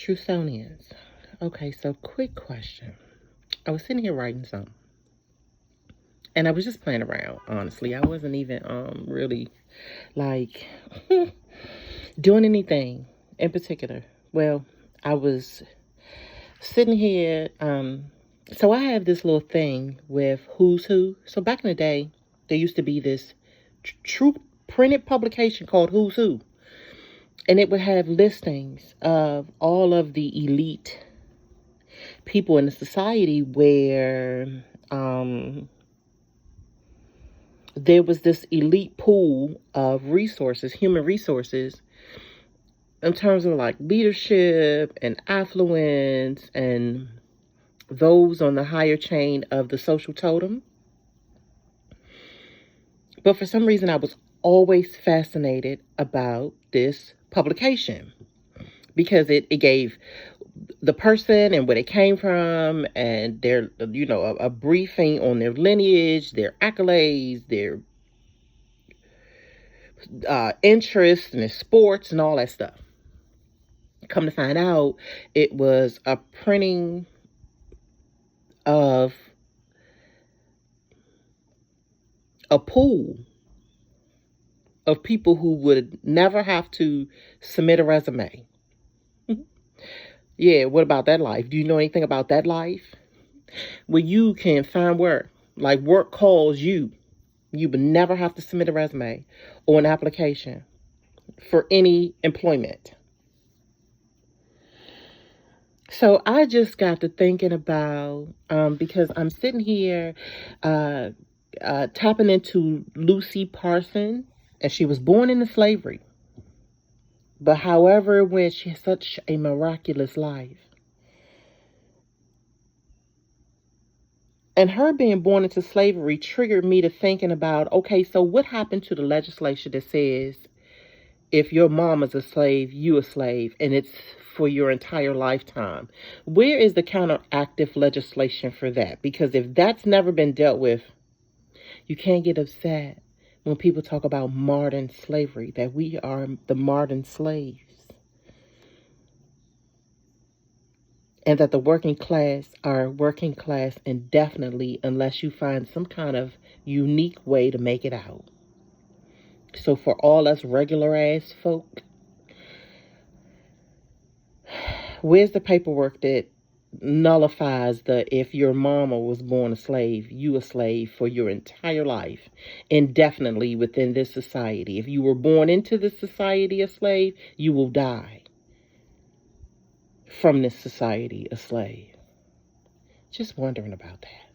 Truthonians. Okay, so quick question. I was sitting here writing something. And I was just playing around, honestly. I wasn't even really like doing anything in particular. Well, I was sitting here. So I have this little thing with Who's Who. So back in the day, there used to be this true printed publication called Who's Who. And it would have listings of all of the elite people in the society where there was this elite pool of resources, human resources, in terms of like leadership and affluence and those on the higher chain of the social totem. But for some reason, I was always fascinated about this publication because it gave the person and where they came from and their, a briefing on their lineage, their accolades, their interests and their sports and all that stuff. Come to find out, it was a printing of a pool of people who would never have to submit a resume. Yeah, what about that life? Do you know anything about that life? Where you can find work, like work calls you. You would never have to submit a resume or an application for any employment. So I just got to thinking about, because I'm sitting here tapping into Lucy Parson, and she was born into slavery. But however, when she has such a miraculous life. And her being born into slavery triggered me to thinking about, okay, so what happened to the legislation that says if your mom is a slave, you a slave, and it's for your entire lifetime? Where is the counteractive legislation for that? Because if that's never been dealt with, you can't get upset when people talk about modern slavery, that we are the modern slaves. And that the working class are working class indefinitely unless you find some kind of unique way to make it out. So for all us regular ass folk, where's the paperwork that nullifies the if your mama was born a slave, you a slave for your entire life, indefinitely within this society? If you were born into this society a slave, you will die from this society a slave. Just wondering about that.